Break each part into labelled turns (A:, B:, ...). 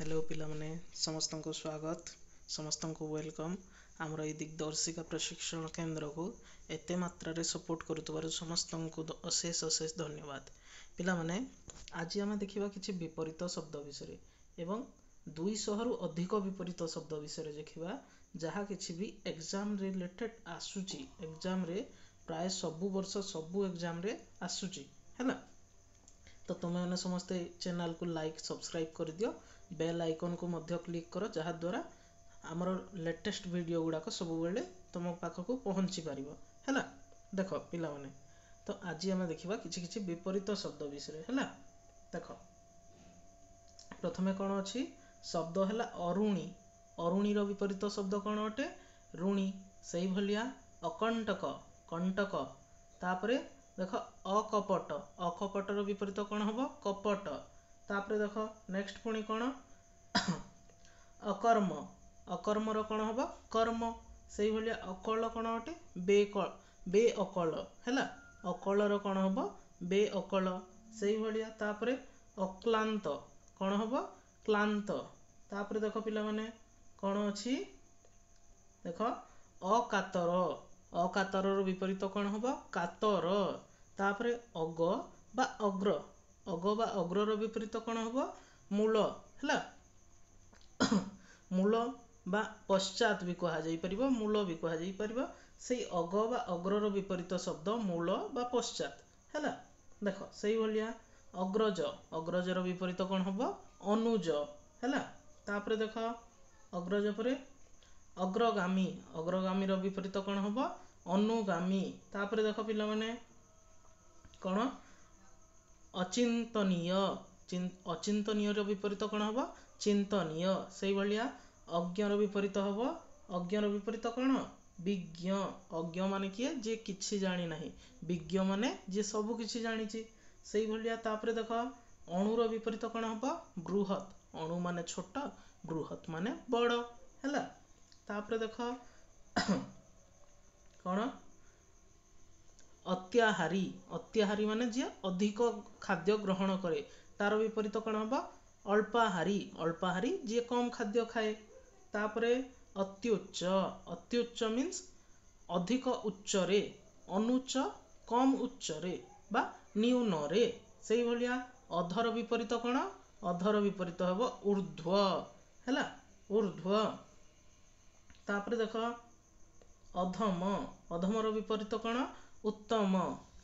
A: Hello पिला माने समस्त को स्वागत समस्त को वेलकम आमर ये दिग्दर्शिका प्रशिक्षण केंद्र को एते मात्रा रे सपोर्ट करुतबार समस्त को अशेष अशेष धन्यवाद। पिला माने आज आम देखा किसी विपरीत शब्द विषय एवं 200 रु अधिक विपरीत शब्द विषय देखा जहाँ किसी भी एग्जाम रिलेटेड आसूची एग्जाम रे प्राय सबु वर्ष सबु एग्जाम रे आसूची है तो तुम मैंने समस्ते चैनल को लाइक सब्सक्राइब कर दियो बेल आइकन को मध्य क्लिक करो जहाँ द्वारा आमर लेटेस्ट वीडियो गुड़ाक सब बेले तुम पाखक पहुँची पार है। देख पिला माने तो आज आम देखा किसी विपरीत शब्द विषय है। देख प्रथमे कौन अच्छी शब्द है अरुणी अरुणी विपरीत शब्द कौन अटे ऋणी से भाया अकंटक कंटक तापरे देख अकपट अकपटर विपरीत कौन हम कपट तापरे देख नेक्स्ट पुणी कौन अकर्म अकर्मर कौन हम कर्म से भाया अकल कौन अटे बे अकल है अकलर कौन हम बे अकल से भाया तापरे अक्लांत कौन हम क्लांत तापरे देख पिला माने कौन अच्छी देख अकातर अकातर विपरीत कौन हम कातर तापरे अग बा अग्रर विपरीत कौन हम मूल है मूल बा पश्चात भी कह मूल भी कह से अग बा अग्रर विपरीत शब्द मूल बा पश्चात है। देख से भाया अग्रज अग्रजर विपरीत कौन हम अनुज है तापरे देख अग्रज परे अग्रगामी अग्रगामीर विपरीत कौन हम अनुगामी तापरे देख पिला माने कौन अचिंतनीय अचिंतनीय विपरीत कौन हम चिंतनीय से भाया अज्ञर विपरीत हम अज्ञर विपरीत कौन विज्ञ अज्ञ माने किए जे किछि जानी नहीं विज्ञ माने जे सब किछि जानी से भाया तापरे देख अणुर विपरीत कौन हम बृहत अणु माने छोट बृहत माने बड़ है तापरे देख कौन अत्याहारी अत्याहारी माने जे अधिक खाद्य ग्रहण करे तार विपरीत कौन हम अल्पाहारी अल्पाहारी जे कम खाद्य खाए तापरे अत्युच्च अत्युच्च मीन्स अधिक उच्चरे अनुच्च कम उच्चरे बा न्यून रे से भाया अधर विपरीत कौन अधर विपरीत हम ऊर्ध्व है ऊर्ध्व तापरे देख अधम अधमर विपरीत कौन उत्तम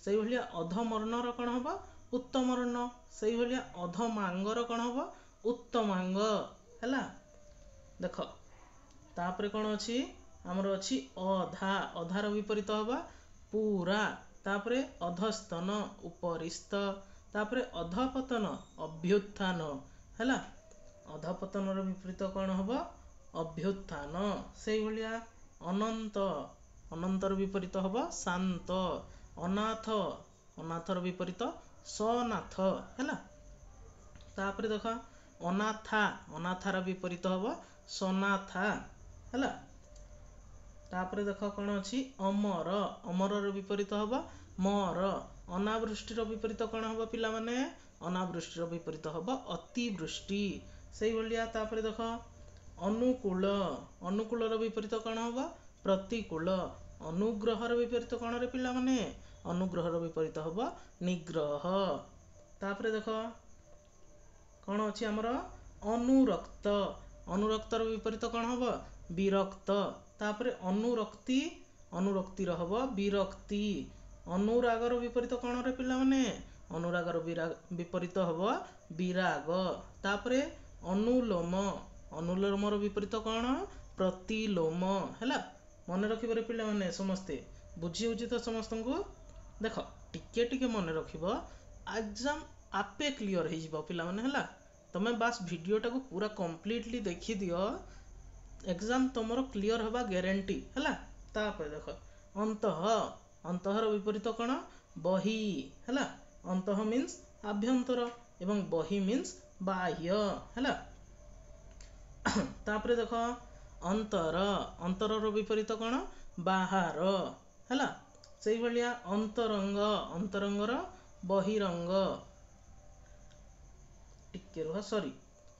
A: से भाया अधमर्णर कौन हम उत्तमर्ण से भाया अधमांगर कौन हम उत्तमांग है। देख तापरे कौन अच्छी आमर अच्छी अधा अधार विपरीत हवा पूरा तापरे अधस्तन उपरिस्त तापरे अधपतन अभ्युत्थान है अधपतन विपरीत कौन हम अभ्युत्थान से भाया अनंत अनंतर विपरीत हम शांत अनाथ अनाथर विपरीत सनाथ है तापरे देख अनाथा अनाथार विपरीत हम सनाथा है तापरे देख कौन अच्छी अमर अमरर विपरीत हम मर अनावृष्टिर विपरीत कौन हम पिला माने अनावृष्टिर विपरीत हम अतिवृष्टि से भाया तापरे देख अनुकूल अनुकूलर विपरीत कौन हम प्रतिकूल अनुग्रहर विपरीत कौन रे पिला माने अनुग्रहर विपरीत हम निग्रह तापरे देख कौन अच्छी आमर अनुरक्त अनुरक्तर विपरीत कौन हम विरक्त तापरे अनुरक्ति अनुरक्तिर हम विरक्ति अनुरागर विपरीत कौन रे पिला माने अनुरागर विपरीत हम विराग तापरे अनुलोम अनुलोमर विपरीत कौन प्रतिलोम है मन रखिबारे पिला माने समस्ते बुझी होची तो समस्त को देख टिके टिके मन रखिब एग्जाम आपे क्लियर हो जिवो पिला माने हला तमे बास वीडियो टाको पूरा कंप्लीटली देखि दियो एग्जाम तुमरो क्लियर होबा गारंटी हला तापर देख अंतः अंतःर विपरीत कौन बही हला अंतः मीन्स आभ्यंतर एवं बही मीन्स बाह्य हला तापर देख अंतर अंतरर विपरीत कौन बाहर है से भाया अंतरंग अंतरंगर बहिरंग टिके रुह सॉरी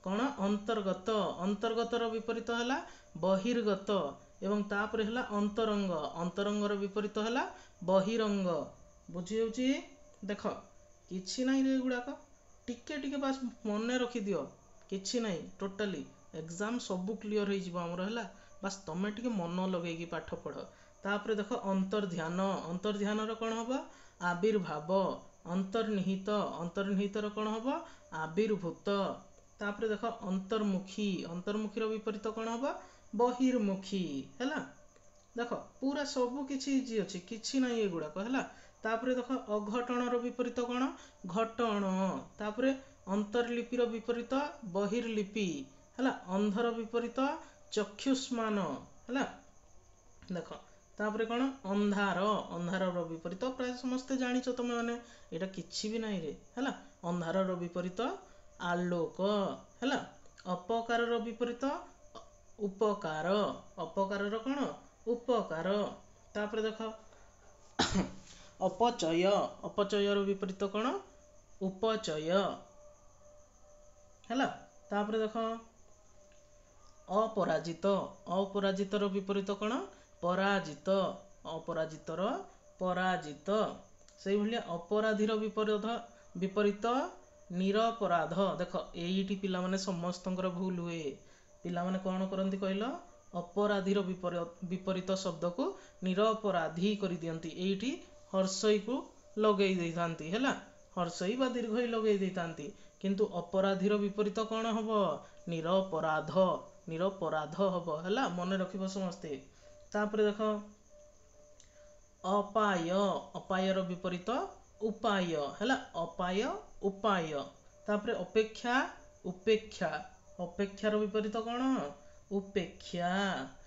A: कौन अंतर्गत अंतर्गतर विपरीत है बहिर्गत एवं तापर है अंतरंग अंतरंगर विपरीत है बहिरंग बुझी होची देख किछि नहीं रे गुड़ाक टिके टिके बास मन रखी दियो किछि नहीं टोटाली एग्जाम सब क्लियर हो जिवो हमर हला बास तमे टिके मन लगेगी पाठ पढ़ तापर देख अंतर्ध्यान अंतर्ध्यान रो कोन हबो आविर्भाव अंतर्निहित अंतर्निहित रो कोन हबो आविर्भूत तापर देख अंतर्मुखी अंतर्मुखी रो विपरीत कोन हबो बहिर्मुखी हैला देख पूरा सब किछि इजी अछि किछि नाही एगुडा हैला तापर देख अघटन रो विपरीत कोन घटन तापर अंतर्लिपि रो विपरीत बहिर्लिपि हैला अंधर विपरीत चक्षुष्मान हैला देख तापर कोन अंधार अंधार रो विपरीत प्राय समस्त जानिछो तमे माने एटा किछि भी नाही रे हैला अंधार रो विपरीत आलोक हैला अपकार रो विपरीत उपकार अपकार रो कोन उपकार तापर देख अपचय अपचय रो विपरीत कोन उपचय हैला तापर देख अपराजित अपराजित रो विपरीत कोन पराजित अपराजित रो पराजित सेहि भलिया अपराधी रो विपरीत निरपराध देख एईटी पिला माने समस्तंकर भूल हुए पिला माने कोन करंती कहलो अपराधी रो विपरीत शब्द को निरपराधी करि दियंती एईटी हर्षई को लगेई देथांती हैला हर्षई बा दीर्घई लगेई देथांती किंतु अपराधी रो विपरीत कोन हबो निरपराध निरपराध हबो हैला मने रखिबो समस्ते तापर देख अपाय अपाय रो विपरीत उपाय हैला अपाय उपाय तापर अपेक्षा उपेक्षा अपेक्षा रो विपरीत कोन उपेक्षा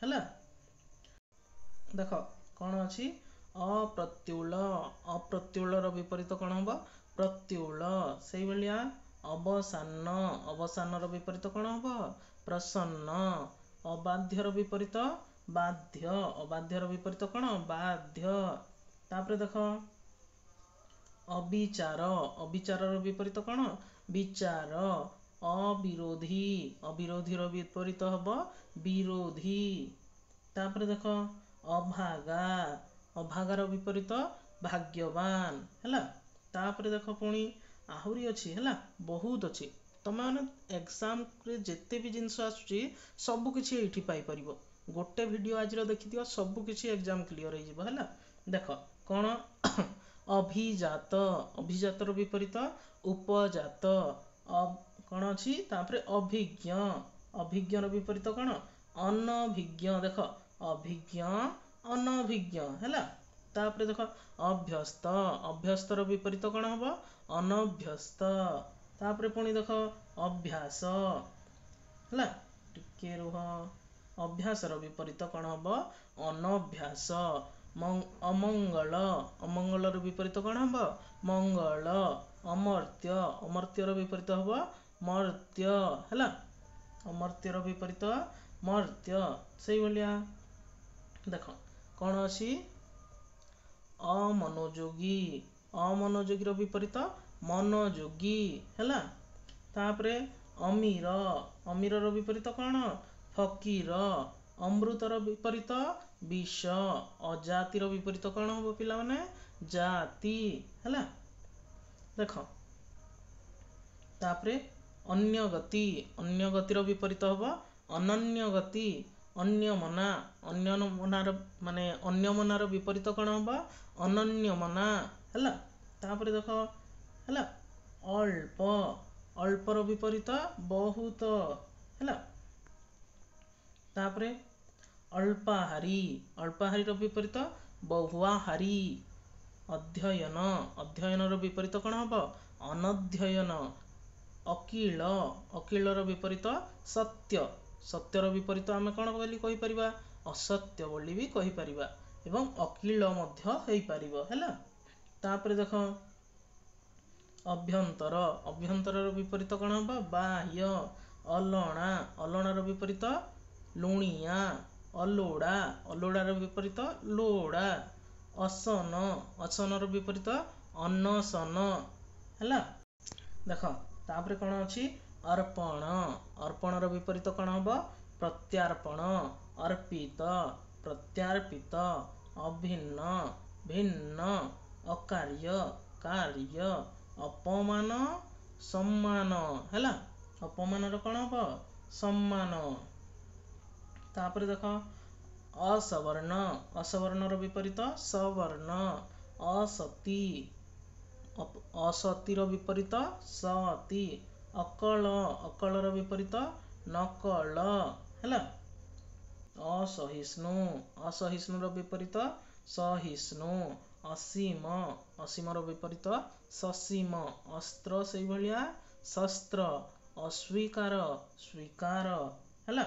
A: हैला देख कोन अछि अप्रत्युल अप्रत्युल रो विपरीत कोन हबो प्रत्युल सेहि भलिया अवसान अवसान रो विपरीत कोन हबो प्रसन्न अबाध्य रो विपरीत बाध्य अबाध्य रो विपरीत कोन बाध्य तापर देख अविचार अविचार रो विपरीत कोन विचार अविरोधी अविरोधी रो विपरीत हबो विरोधी तापर देख अभागा अभागा रो विपरीत भाग्यवान हैला तापर देख पुणी आहुरी अछि हैला बहुत अछि तमे माने एग्जाम रे जत्ते भी जिंस आसुची सब किछि एठी पाई परिबो गोटे वीडियो आज रो देखि दियो सब किछि एग्जाम क्लियर हो जिवो हैला देख कोन अभिजात अभिजात रो विपरीत उपजात कोन अछि तापर अभिज्ञ अभिज्ञ रो विपरीत कोन अनभिज्ञ देख अभिज्ञ अनभिज्ञ हैला तापर देख अभ्यस्त अभ्यस्त रो विपरीत कोन हबो अनभ्यस्त तापर पुणी देख अभ्यास हैला टिके रुह अभ्यास रो विपरीत कोन हबो अनभ्यास अमंगल अमंगल रो विपरीत कोन हबो मंगल अमर्त्य अमर्त्य रो विपरीत हबो मर्त्य हैला अमर्त्य रो विपरीत मर्त्य सेहि भलिया देख कोन अछि अमनोयोगी अमनोयोगी रो विपरीत मनोयोगी हैला तापरे अमीर अमीर रो विपरीत कोन फकीर अमृत रो विपरीत विष अजाति रो विपरीत कोन हबो पिला माने जाति हैला देख तापरे अन्य गति रो विपरीत हबो अनन्य गति अन्य मना रो माने अन्य मना रो विपरीत कोन हबो अनन्य मना हैला तापरे देख हैला अल्प अल्प रो विपरीत बहुत हैला तापरे अल्पाहारी अल्पाहारी रो विपरीत बहुआहारी अध्ययन अध्ययन रो विपरीत कोन हबो अनध्ययन अकिल अकिल रो विपरीत सत्य सत्य रो विपरीत आमे कोन बोली कहि परिबा असत्य बोली भी कहि परिबा एवं अकिल मध्य हेई परिबो हैला तापर देख अभ्यंतर अभ्यंतर रो विपरीत कोन हबो बाह्य अलणा अलणा रो विपरीत लुणिया अलोड़ा अलोड़ा रो विपरीत लोड़ा असन असन रो विपरीत अनसन हैला देख तापर कोन अछि अर्पण अर्पणर विपरीत कौन हम प्रत्यार्पण अर्पित प्रत्यार्पित अभिन्न भिन्न अकार्य कार्य अपमान सम्मान है अपमान कौन हम सम्मान तापर देख असवर्ण असवर्णर विपरीत सवर्ण असती असतीर विपरीत सती अकल अकलर विपरीत नकल है असहिष्णु असहिष्णुर विपरीत सहिष्णु असीम असीमर विपरीत ससीम अस्त्र से भलिया शस्त्र अस्वीकार स्वीकार है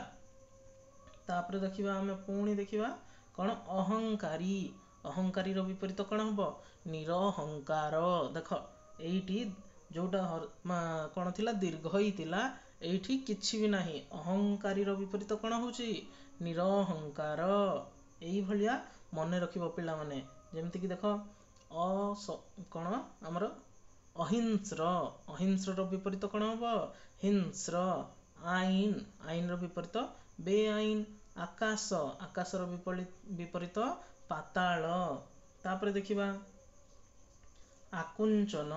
A: तापर देखिबा हमें पुणी देखिबा कौन अहंकारी अहंकारी विपरीत कौन हम निरहंकार देख एठी जोटा कौन थिला दीर्घ ही थिला एठी किछि भी नाही अहंकारी विपरीत कौन होची निरहंकार एई भलिया मने रखिबो पिला माने जेमति कि देख कौन हमर अहिंस्र अहिंस्र विपरीत कौन हम हिंस्र आईन आईन विपरीत बेआईन आकाश आकाशर विपरीत पाताल तापर देखिबा आकुंचन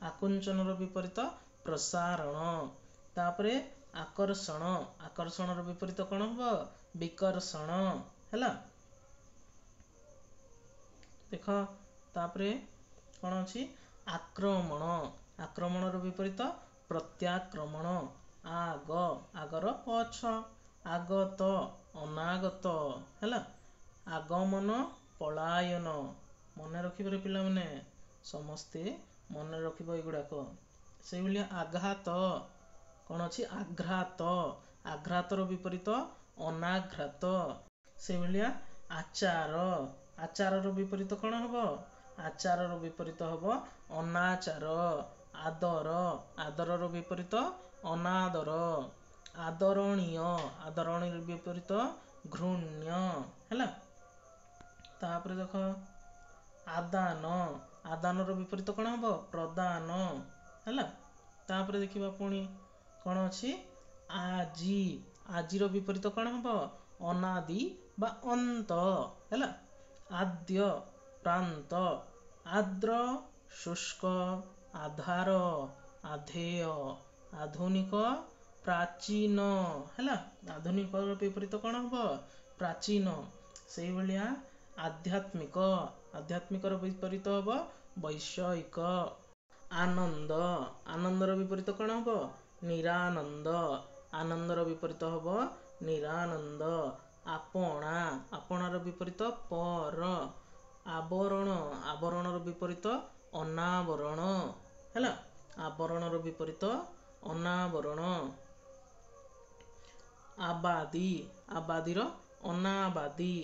A: आकुंचनर विपरीत प्रसारण तापरे आकर्षण आकर्षणर विपरीत कौन हम विकर्षण है देख तापरे कौन अछि आक्रमण आक्रमणर विपरीत प्रत्याक्रमण आग आगर पछ आगत अनागत है आगमन पलायन मन रखिबे पिला माने समस्ते मन रखिबो एगुड़ाक से भलिया आघात कौन अछि आघ्रात आघ्रातर विपरीत अनाघ्रात से भलिया आचार आचारर विपरीत कौन हम आचारर विपरीत हम अनाचार आदर आदरर विपरीत अनादर आदरणीय आदरणीय विपरीत घृण्य है तापर देख आदान आदानर विपरीत कौन हम प्रदान है तापर देखिबा पुणी कौन अछि आजी आजिर विपरीत कौन हम अनादि बा अंत है आद्य प्रांत आद्र शुष्क आधार आधेय आधुनिक प्राचीन है आधुनिक विपरीत कौन हम प्राचीन से भलिया आध्यात्मिक आध्यात्मिकर विपरीत हम वैषयिक आनंद आनंदर विपरीत कौन हम निरानंद आनंदर विपरीत हम निरानंद आपणा आपणार विपरीत पर आवरण आवरणर विपरीत अनावरण है आवरणर विपरीत अनावरण आबादी आबादीर अनाबादी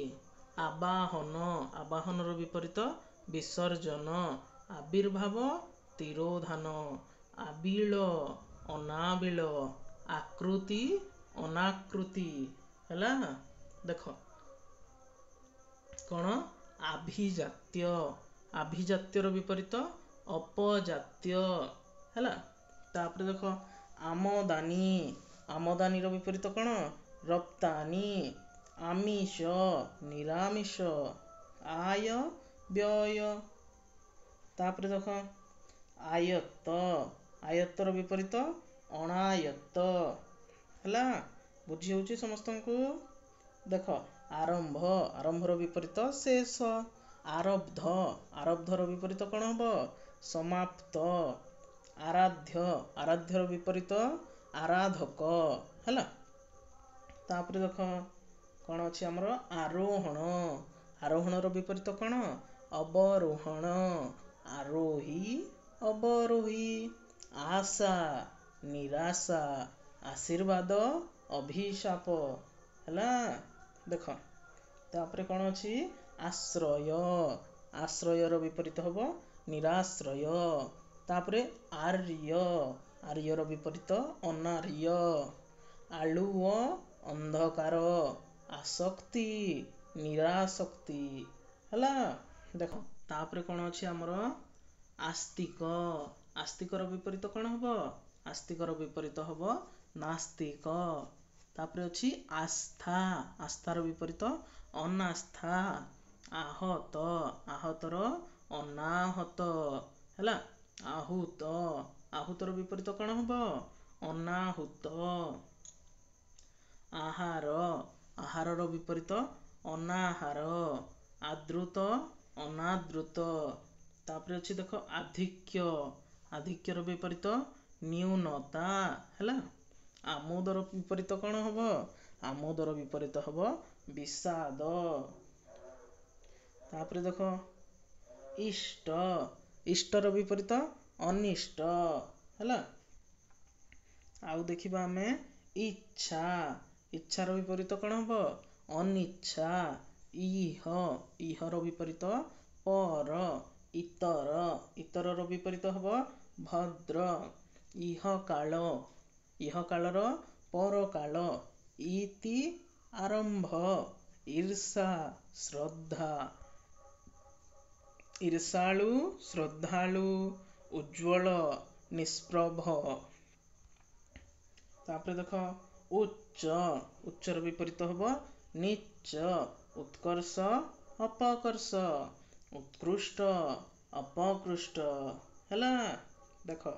A: आबाहन आबाहनर विपरीत विसर्जन आविर्भाव तिरोधान आबिल अनाबिल आकृति अनाकृति है देख कौन आभिजात्य आभिजात्यर विपरीत अपजात्य है तापर देख आमदानी आमदानी विपरीत कौन रप्तानी आमिष निरामिष आय व्यय तापर देख आयत्त आयत्तर विपरीत अनायत्त है बुझी होची समस्त को देख आरंभ आरंभर विपरीत शेष आरब्ध आरब्धर विपरीत कौन हम समाप्त आराध्य आराध्यर विपरीत आराधक है तापर देख कौन अच्छी आमर आरोहण आरोहणर विपरीत कौन अवरोहण आरोही अवरोही आशा निराशा आशीर्वाद अभिशाप है देख तापर कौन अच्छी आश्रय आश्रयर विपरीत हम निराश्रय तापर आर्य आर्यर विपरीत अनार्य आलुओ अंधकार आसक्ति निरासक्ति है देख तापर कौन अच्छी आमर आस्तिक आस्तिकर विपरीत कौन हम ଆସ୍ତିକର ବିପରୀତ ହବ ନାସ୍ତିକ। ତାପରେ ଅଛି ଆସ୍ଥା, ଆସ୍ଥାର ବିପରୀତ ଅନାସ୍ଥା। ଆହତ, ଆହତର ଅନାହତ ହେଲା। ଆହୁତ, ଆହୁତର ବିପରୀତ କଣ ହବ ଅନାହୁତ। ଆହାର, ଆହାରର ବିପରୀତ ଅନାହାର। ଆଦୃତ, ଅନାଦୃତ। ତାପରେ ଅଛି ଦେଖ ଆଧିକ୍ୟ, ଆଧିକ୍ୟର ବିପରୀତ ନ୍यूनता ହେଲା। ଆମୋଦର ବିପରୀତ କଣ ହବ ଆମୋଦର ବିପରୀତ ହବ ବିଷାଦ। ତାପରେ ଦେଖ ଇଷ୍ଟ, ଇଷ୍ଟର ବିପରୀତ ଅନିଷ୍ଟ ହେଲା। ଆଉ ଦେଖିବା ଆମେ ଇଚ୍ଛା, ଇଚ୍ଛାର ବିପରୀତ କଣ ହବ ଅନିଚ୍ଛା। ଇହ, ଇହର ବିପରୀତ ପର। ଇତର, ଇତରର ବିପରୀତ ହବ ଭଦ୍ର। ଇହକାଳ, ଇହକାଳର ପରକାଳ। ଇତି ଆରମ୍ଭ। ଈର୍ଷା, ଶ୍ରଦ୍ଧା। ଈର୍ଷାଳୁ, ଶ୍ରଦ୍ଧାଳୁ। ଉଜ୍ଜ୍ୱଳ, ନିଷ୍ପ୍ରଭ। ତାପରେ ଦେଖ ଉଚ୍ଚ, ଉଚ୍ଚର ବିପରୀତ ହବ ନୀଚ୍ଚ। ଉତ୍କର୍ଷ, ଅପକର୍ଷ। ଉତ୍କୃଷ୍ଟ, ଅପକୃଷ୍ଟ ହେଲା। ଦେଖ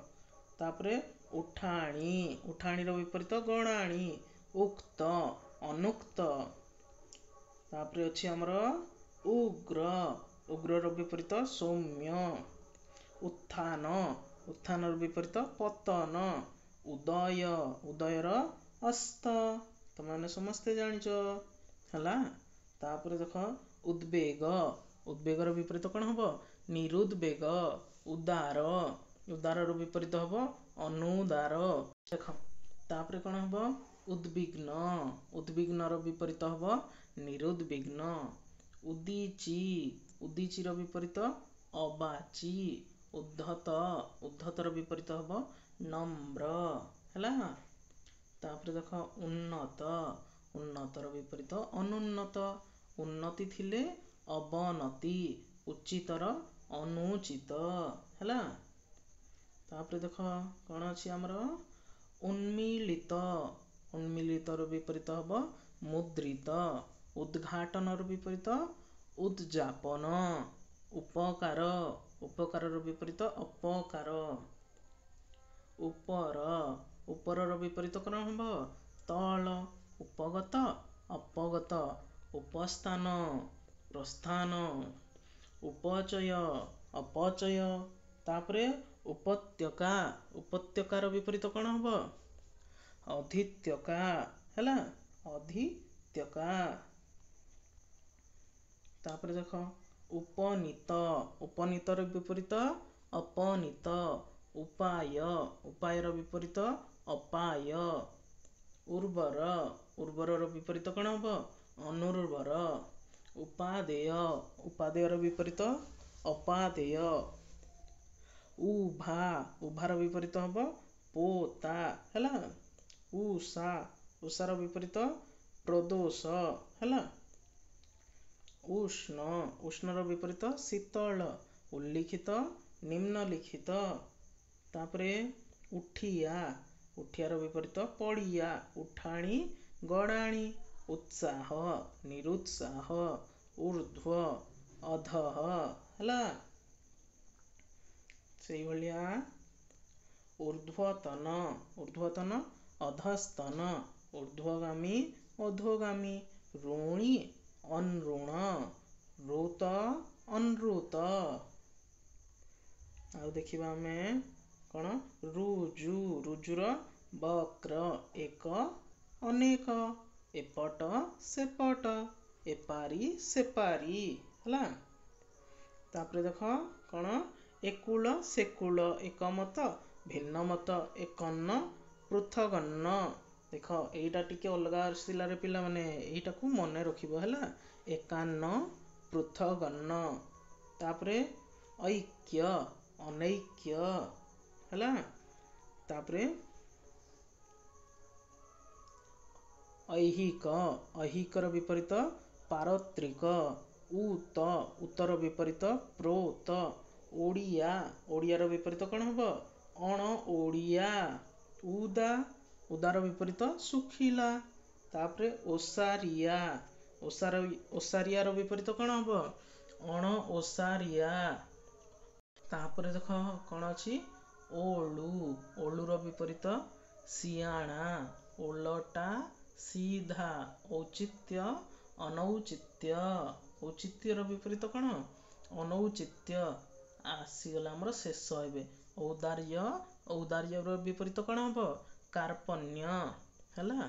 A: ତାପରେ ଉଠାଣି, ଉଠାଣିର ବିପରୀତ ଗଣାଣି। ଉକ୍ତ, ଅନୁକ୍ତ। ତାପରେ ଅଛି ଆମର ଉଗ୍ର, ଉଗ୍ରର ବିପରୀତ ସୌମ୍ୟ। ଉତ୍ଥାନ, ଉତ୍ଥାନର ବିପରୀତ ପତନ। ଉଦୟ, ଉଦୟର ଅସ୍ତ। ତମେମାନେ ସମସ୍ତେ ଜାଣିଛ ହେଲା। ତାପରେ ଦେଖ ଉଦ୍ବେଗ, ଉଦ୍ବେଗର ବିପରୀତ କଣ ହବ ନିରୁଦ୍ବେଗ। ଉଦାର, ଉଦାରର ବିପରୀତ ହବ ଅନୁଦାର। ଦେଖ ତାପରେ କଣ ହବ ଉଦ୍ବିଗ୍ନ, ଉଦ୍ବିଗ୍ନର ବିପରୀତ ହବ ନିରୁଦ୍ବିଗ୍ନ। ଉଦିଚି, ଉଦିଚିର ବିପରୀତ ଅବାଚି। ଉଦ୍ଧତ, ଉଦ୍ଧତର ବିପରୀତ ହବ ନମ୍ର ହେଲା। ତାପରେ ଦେଖ ଉନ୍ନତ, ଉନ୍ନତର ବିପରୀତ ଅନୁନ୍ନତ। ଉନ୍ନତି ଥିଲେ ଅବନତି। ଉଚିତର ଅନୁଚିତ ହେଲା। ତାପରେ ଦେଖ କଣ ଅଛି ଆମର ଉନ୍ମୀଳିତ, ଉନ୍ମୀଳିତର ବିପରୀତ ହବ ମୁଦ୍ରିତ। ଉଦ୍ଘାଟନର ବିପରୀତ ଉଦ୍ଯାପନ। ଉପକାର, ଉପକାରର ବିପରୀତ ଅପକାର। ଉପର, ଉପରର ବିପରୀତ କଣ ହବ ତଳ। ଉପଗତ, ଅପଗତ। ଉପସ୍ଥାନ, ପ୍ରସ୍ଥାନ। ଉପଚୟ, ଅପଚୟ। ତାପରେ ଉପତ୍ୟକା, ଉପତ୍ୟକାର ବିପରୀତ କଣ ହବ ଅଧିତ୍ୟକା ହେଲା। ଅଧିତ୍ୟକା। ତାପରେ ଦେଖ ଉପନୀତ, ଉପନୀତର ବିପରୀତ ଅପନୀତ। ଉପାୟ, ଉପାୟର ବିପରୀତ ଅପାୟ। ଉର୍ବର, ଉର୍ବରର ବିପରୀତ କଣ ହବ ଅନୁର୍ବର। ଉପାଦେୟ, ଉପାଦେୟର ବିପରୀତ ଅପାଦେୟ। ଉଭା, ଉଭାର ବିପରୀତ ହବ ପୋତା ହେଲା। ଉଷା, ଉଷାର ବିପରୀତ ପ୍ରଦୋଷ ହେଲା। ଉଷ୍ଣ, ଉଷ୍ଣର ବିପରୀତ ଶୀତଳ। ଉଲ୍ଲିଖିତ, ନିମ୍ନଲିଖିତ। ତାପରେ ଉଠିଆ, ଉଠିଆର ବିପରୀତ ପଡ଼ିଆ। ଉଠାଣି, ଗଡ଼ାଣି। ଉତ୍ସାହ, ନିରୁତ୍ସାହ। ଊର୍ଧ୍ୱ, ଅଧଃ ହେଲା। ସେଇଭଳିଆ ଊର୍ଧ୍ୱତନ, ଊର୍ଧ୍ୱତନ ଅଧସ୍ତନ। ଊର୍ଧ୍ୱଗାମୀ, ଅଧୋଗାମୀ। ଋଣୀ, ଅନୃଣ। ଋତ, ଅନୃତ। ଆଉ ଦେଖିବା ଆମେ କଣ ଋଜୁ, ଋଜୁର ବକ୍ର। ଏକ, ଅନେକ। ଏପଟ, ସେପଟ। ଏପାରି, ସେପାରି ହେଲା। ତାପରେ ଦେଖ କଣ ଏକୁଳ, ସେକୁଳ। ଏକମତ, ଭିନ୍ନମତ। ଏକନ୍ନ, ପୃଥଗନ୍ନ। ଦେଖ ଏଇଟା ଟିକେ ଅଲଗା ଆସିଲାରେ ପିଲାମାନେ ଏଇଟାକୁ ମନେ ରଖିବ ହେଲା। ଏକାନ୍ନ, ପୃଥଗନ୍ନ। ତାପରେ ଐକ୍ୟ, ଅନୈକ୍ୟ ହେଲା। ତାପରେ ଐହିକ, ଐହିକର ବିପରୀତ ପାରତ୍ରିକ। ଉତ, ଉତର ବିପରୀତ ପ୍ରୋତ। ଓଡ଼ିଆ, ଓଡ଼ିଆର ବିପରୀତ କଣ ହବ ଅଣ ଓଡ଼ିଆ। ଉଦା ଉଦାର ବିପରୀତ ଶୁଖିଲା। ତାପରେ ଓସାରିଆ ଓସାରିଆର ବିପରୀତ କଣ ହବ? ଅଣ ଓସାରିଆ। ତାପରେ ଦେଖ କଣ ଅଛି? ଓଳୁର ବିପରୀତ ସିଆଣା। ଓଲଟା ସିଧା। ଔଚିତ୍ୟ ଅନୌଚିତ୍ୟ। ଔଚିତ୍ୟର ବିପରୀତ କଣ? ଅନୌଚିତ୍ୟ। ଆସିଗଲା ଆମର ଶେଷ ଏବେ ଔଦାର୍ଯ୍ୟର ବିପରୀତ କଣ ହବ? କାର୍ପଣ୍ୟ। ହେଲା।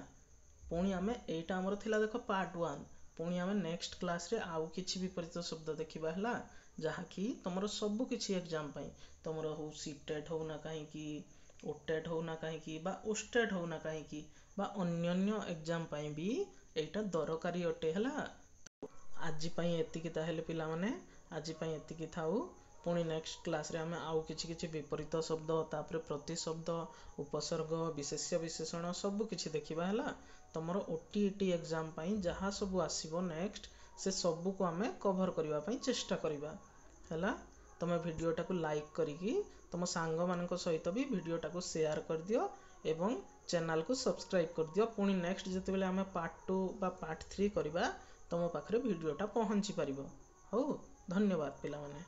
A: ପୁଣି ଆମେ ଏଇଟା ଆମର ଥିଲା ଦେଖ ପାର୍ଟ 1। ପୁଣି ଆମେ ନେକ୍ସଟ କ୍ଲାସରେ ଆଉ କିଛି ବିପରୀତ ଶବ୍ଦ ଦେଖିବା ହେଲା, ଯାହାକି ତମର ସବୁ କିଛି ଏକ୍ଜାମ ପାଇଁ ତମର ହଉ ସିଟେଟ୍ ହଉ ନା କାହିଁକି, ଓଟେଟ୍ ହଉ ନା କାହିଁକି ବା ଓଷ୍ଟେଟ୍ ହଉ ନା କାହିଁକି ବା ଅନ୍ୟାନ୍ୟ ଏକ୍ଜାମ ପାଇଁ ବି ଏଇଟା ଦରକାରୀ ଅଟେ ହେଲା। ଆଜି ପାଇଁ ଏତିକି ତାହେଲେ ପିଲାମାନେ, ଆଜି ପାଇଁ ଏତିକି ଥାଉ। ପୁଣି ନେକ୍ସଟ କ୍ଲାସରେ ଆମେ ଆଉ କିଛି ବିପରୀତ ଶବ୍ଦ, ତାପରେ ପ୍ରତିଶବ୍ଦ, ଉପସର୍ଗ, ବିଶେଷ୍ୟ ବିଶେଷଣ ସବୁ କିଛି ଦେଖିବା ହେଲା। ତମର OTET ଏକ୍ଜାମ ପାଇଁ ଯାହା ସବୁ ଆସିବ ନେକ୍ସଟ, ସେ ସବୁକୁ ଆମେ କଭର କରିବା ପାଇଁ ଚେଷ୍ଟା କରିବା ହେଲା। ତମେ ଭିଡ଼ିଓଟାକୁ ଲାଇକ୍ କରିକି ତମ ସାଙ୍ଗମାନଙ୍କ ସହିତ ବି ଭିଡ଼ିଓଟାକୁ ସେୟାର କରିଦିଅ ଏବଂ ଚ୍ୟାନେଲକୁ ସବସ୍କ୍ରାଇବ କରିଦିଅ। ପୁଣି ନେକ୍ସଟ ଯେତେବେଳେ ଆମେ ପାର୍ଟ 2 ବା ପାର୍ଟ 3 କରିବା, ତମ ପାଖରେ ଭିଡ଼ିଓଟା ପହଞ୍ଚି ପାରିବ। ହଉ, ଧନ୍ୟବାଦ ପିଲାମାନେ।